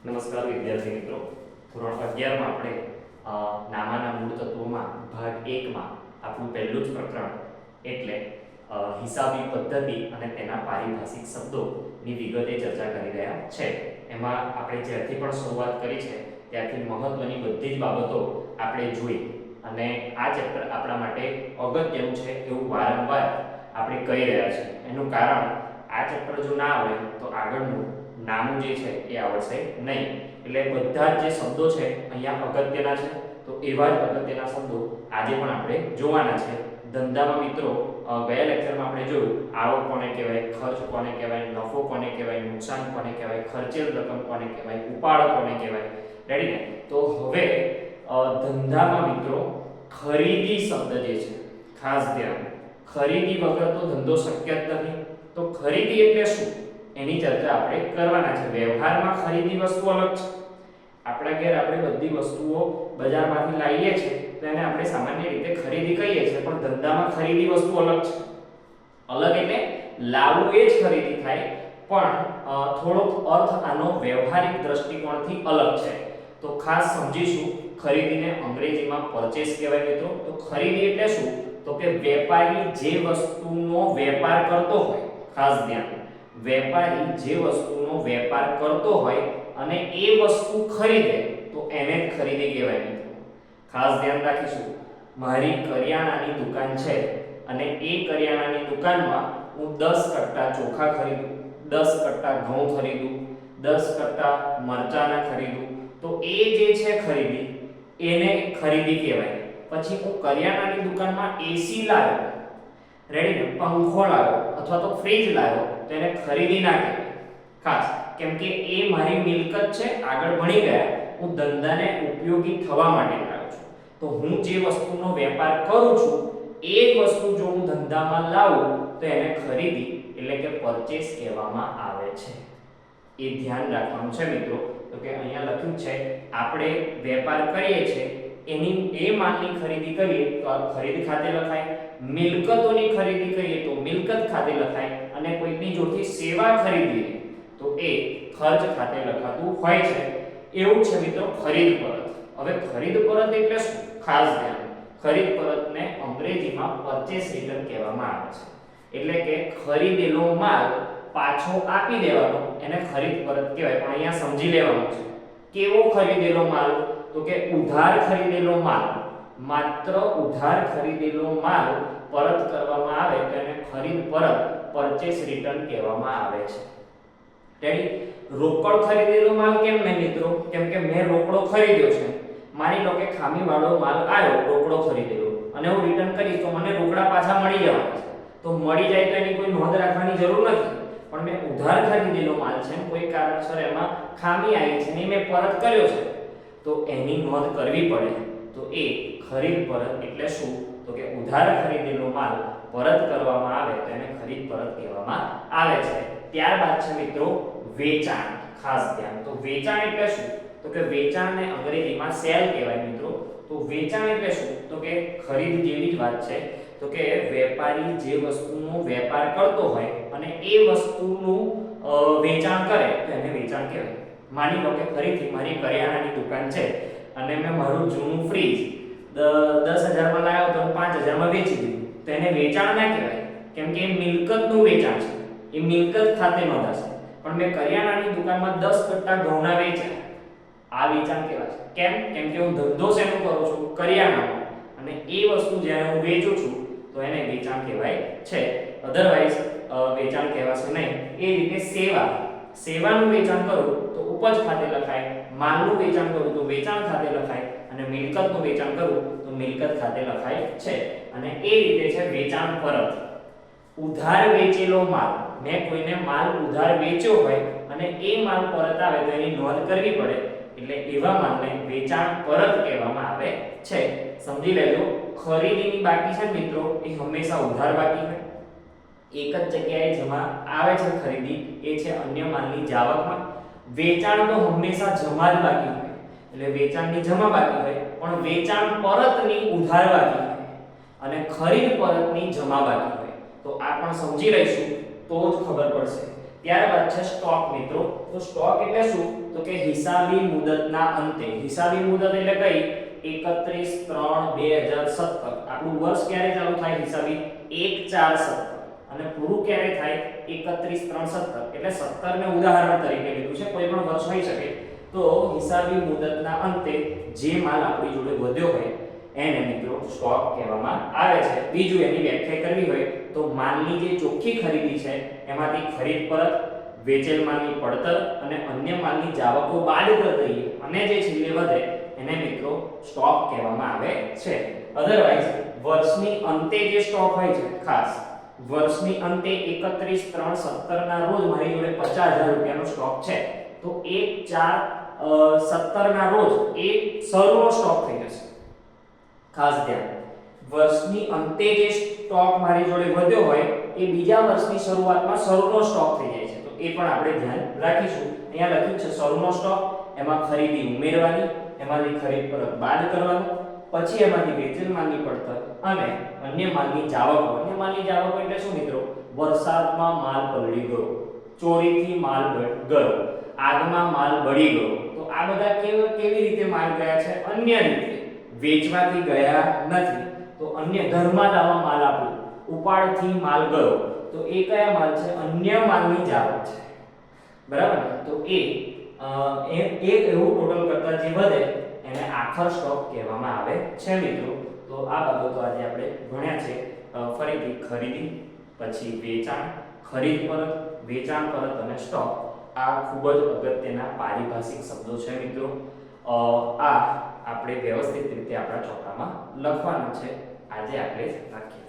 નમસ્કાર વિદ્યાર્થી મિત્રો, ધોરણ 11 માં આપણે નામાના મૂળ તત્વોમાં ભાગ 1 માં આપણું પહેલું જ પ્રકરણ એટલે હિસાબી પદ્ધતિ અને તેના પારિભાષિક શબ્દોની વિગતે ચર્ચા કરી રહ્યા છે. એમાં આપણે જ્યારથી પણ શરૂઆત કરી છે ત્યારથી મહત્વની બધી જ બાબતો આપણે જોઈ અને આ ચેપ્ટર આપણા માટે અગત્યનું છે એવું વારંવાર આપણે કહી રહ્યા છીએ. એનું કારણ આ ચેપ્ટર જો ના આવે તો આગળનું નામું જે છે એ આવડશે નહીં. એટલે બધા જ જે શબ્દો છે અહીંયા અગત્યના છે, તો એવા જ અગત્યના શબ્દો આજે પણ આપણે જોવાના છે. ધંધામાં મિત્રો ગયા લેક્ચરમાં આપણે જોયું આવક કોને કહેવાય, ખર્ચ કોને કહેવાય, નફો કોને કહેવાય, નુકસાન કોને કહેવાય, ખર્ચેલ રકમ કોને કહેવાય, ઉપાડ કોને કહેવાય. રેડી ને? તો હવે ધંધામાં મિત્રો ખરીદી શબ્દ જે છે, ખાસ ધ્યાન, ખરીદી વગર તો ધંધો શક્ય જ નથી. તો ખરીદી એટલે શું એની ચર્ચા આપણે કરવાના છે. વ્યવહારમાં ખરીદી વસ્તુ અલગ છે. આપણા ઘેર આપણે બધી વસ્તુઓ બજારમાંથી લાવીએ છીએ તો એને આપણે સામાન્ય રીતે ખરીદી કહીએ છીએ, પણ ધંધામાં ખરીદી વસ્તુ અલગ છે. અલગ એટલે લાવવું એ જ ખરીદી થાય, પણ થોડોક અર્થ આનો વ્યવહારિક દ્રષ્ટિકોણથી અલગ છે. તો ખાસ સમજીશું. ખરીદીને અંગ્રેજીમાં પરચેસ કહેવાય મિત્રો. તો ખરીદી એટલે શું? તો કે વેપારી જે વસ્તુનો વેપાર કરતો હોય, ખાસ ધ્યાન, વેપારી જે વસ્તુનો વેપાર કરતો હોય અને એ વસ્તુ ખરીદે તો એને જ ખરીદી કહેવાય મિત્રો. ખાસ ધ્યાન રાખીશું. મારી કરિયાણાની દુકાન છે અને એ કરિયાણાની દુકાનમાં હું 10 કટ્ટા ચોખા ખરીદું, 10 કટ્ટા ઘઉં ખરીદું, 10 કટ્ટા મરચાના ખરીદું, તો એ જે છે ખરીદી, એને ખરીદી કહેવાય. પછી હું કરિયાણાની દુકાનમાં એસી લાવ્યો, રેડી ને, પંખો લાવ્યો અથવા તો ફ્રીજ લાવ્યો, તો એને ખરીદી ના કહેવાય. ખાસ કેમ કે એ મારી મિલકત છે. આગળ ભણી ગયા, હું ધંધાને ઉપયોગી થવા માટે લાવ્યો છું. તો હું જે વસ્તુનો વેપાર કરું છું એ જ વસ્તુ જો હું ધંધામાં લાવું તો એને ખરીદી એટલે કે પરચેસ કહેવામાં આવે છે. એ ધ્યાન રાખવાનું છે મિત્રો. તો કે અહીંયા લખ્યું છે આપણે વેપાર કરીએ છીએ એની એ માલની ખરીદી કરીએ તો આ ખરીદ ખાતે લખાય, મિલકતોની ખરીદી કરીએ તો મિલકત ખાતે લખાય, અને કોઈની જોડથી સેવા ખરીદીએ તો એ ખર્ચ ખાતે લખાતું હોય છે. એવું છે મિત્રો ખરીદ પરત. હવે ખરીદ પરત એટલે શું? ખાસ ધ્યાન, ખરીદ પરતને અંગ્રેજીમાં પરચેસ રિટર્ન કહેવામાં આવે છે. એટલે કે ખરીદેલો માલ પાછો આપી દેવાનો એને ખરીદ પરત કહેવાય. પણ અહીંયા સમજી લેવાનું છે કેવો ખરીદેલો માલ? તો કે ઉધાર ખરીદેલો માલ, માત્ર ઉધાર ખરીદેલો માલ પરત કરવામાં આવે તો એને ખરીદ પરત, પરચેસ રિટર્ન કહેવામાં આવે છે. રેડી? રોકડ ખરીદેલો માલ કેમ નહીં મિત્રો? કેમ કે મેં રોકડો ખરીદ્યો છે. માની લો કે ખામીવાળો માલ આવ્યો રોકડો ખરીદેલો અને હું રિટર્ન કરીશ તો મને રોકડા પાછા મળી જવાના છે. તો મળી જાય તો એની કોઈ નોંધ રાખવાની જરૂર નથી. પણ મેં ઉધાર ખરીદેલો માલ છે, કોઈ કારણસર એમાં ખામી આવી છે ને મેં પરત કર્યો છે તો એની નોંધ કરવી પડે. તો એ ખરીદ પરત એટલે શું? તો કે ઉધાર ખરીદેલો માલ પરત કરવામાં આવે તો એને ખરીદ પરત કહેવામાં આવે છે. ત્યારબાદ છે મિત્રો વેચાણ. ખાસ ધ્યાન. તો વેચાણ એટલે શું? તો કે વેચાણને અંગ્રેજીમાં સેલ કહેવાય મિત્રો. તો વેચાણ એટલે શું? તો કે ખરીદ જેવી જ વાત છે. તો કે વેપારી જે વસ્તુનો વેપાર કરતો હોય અને એ વસ્તુનું વેચાણ કરે તો એને વેચાણ કહેવાય. માની લો કે ફરીથી મારી કરિયાણાની દુકાન છે અને મેં મારું જૂનું ફ્રીજ 10,000 માં લાવ્યો તો 5,000 માં વેચી દીધું, તો એને વેચાણ ના કહેવાય. કેમ કે એ મિલકતનું વેચાણ છે, એ મિલકત ખાતે નોંધાશે. પણ મેં કરિયાણાની દુકાનમાં 10 કટ્ટા ઘઉંના વેચ્યા, આ વેચાણ કહેવાય. કેમ? કેમ કે હું ધંધો શેનો કરું છું? કરિયાણાનો. અને એ વસ્તુ જ્યારે હું વેચું છું તો એને વેચાણ કહેવાય છે. અધરવાઇઝ વેચાણ કહેવાશે નહીં. એ રીતે સેવા, સેવાનું વેચાણ કરું તો ઉપજ ખાતે લખાય, માલનું વેચાણ કરું તો વેચાણ ખાતે લખાય, અને મિલકતનું વેચાણ કરું તો મિલકત ખાતે લખાય છે. અને એ રીતે છે વેચાણ પરત. ઉધાર વેચેલો માલ, મેં કોઈને માલ ઉધાર વેચ્યો હોય અને એ માલ પરત આવે તો એની નોંધ કરવી પડે, એટલે એવા માલને વેચાણ પરત કહેવામાં આવે છે. સમજી લેજો. ખરીદીની બાકી છે મિત્રો એ હંમેશા ઉધાર બાકી હોય. એક જ જગ્યાએ જમા આવે છે ખરીદી, એ છે અન્ય માલની જાવકમાં. વેચાણ તો હંમેશા જમા જ બાકી હોય, એટલે વેચાણની જમા બાકી હોય, પણ વેચાણ પરતની ઉધાર બાકી હોય અને ખરીદ પરતની જમા બાકી હોય. તો આ પણ સમજી લઈશું તો જ ખબર પડશે. ત્યારબાદ છે સ્ટોક મિત્રો. તો સ્ટોક એટલે શું? તો કે હિસાબી મુદતના અંતે. હિસાબી મુદત એટલે કઈ? 31/3/2017. આપણું વર્ષ ક્યારે ચાલુ થાય હિસાબી? 1/4/17 અને પૂરું ક્યારે થાય? 31/3/17. એટલે 17 ને ઉદાહરણ તરીકે લીધું છે, કોઈ પણ વર્ષ હોઈ શકે. તો હિસાબી મુદતના અંતે જે માલ આપણી જોડે વધ્યો હોય એને મિત્રો સ્ટોક કહેવામાં આવે છે. બીજું એની વ્યાખ્યા કરવી હોય તો માલની જે ચોખ્ખી ખરીદી છે એમાંથી ખરીદ પરત, વેચેલ માલની પડતર અને અન્ય માલની જાવકો બાદ કરી દઈએ અને જે છેલ્લે વધે એને મિત્રો સ્ટોક કહેવામાં આવે છે. અધરવાઇઝ વર્ષની અંતે જે સ્ટોક હોય છે, ખાસ વર્ષની અંતે 31/3/17 ના રોજ મારી જોડે 50,000 રૂપિયાનો સ્ટોક છે, તો 1/4/17 ના રોજ એ શરૂનો સ્ટોક થઈ જશે. ખાસ ધ્યાન, વર્ષની અંતે જે સ્ટોક મારી જોડે વધ્યો હોય એ બીજા વર્ષની શરૂઆતમાં શરૂનો સ્ટોક થઈ જાય છે. તો એ પણ આપણે ધ્યાન રાખીશું. અહીંયા લખ્યું છે શરૂનો સ્ટોક, એમાં ખરીદી ઉમેરવાની, એમાંથી ખરીદ પરત બાદ કરવાનું, પછી એમાંથી વેચેલ માલની પડતર અને અન્ય માલની જાવકો. અન્ય માલની જાવકો એટલે શું મિત્રો? વરસાદમાં માલ પલળી ગયો, ચોરીથી માલ ગયો, આગમાં માલ બળી ગયો. તો આ બધા કેવી રીતે માલ ગયા છે? અન્ય રીતે, વેચવાથી ગયા નથી. તો અન્ય ઘરમાં આવા માલ આપ્યો, ઉપાડથી માલ ગયો, તો એ કયા માલ છે? અન્ય માલની જાવક છે. બરાબર ને? તો એક એવું ટોટલ કરતા જે વધે એને આખર સ્ટોક કહેવામાં આવે છે મિત્રો. તો આ બાબતો આજે આપણે ભણ્યા છે. ફરીથી ખરીદી, પછી વેચાણ, ખરીદ પરત, વેચાણ પરત અને સ્ટોક આ ખૂબ જ અગત્યના પારિભાષિક શબ્દો છે મિત્રો. આ આપણે વ્યવસ્થિત રીતે આપણા ચોપડામાં લખવાના છે. આજે આપણે રાખીએ.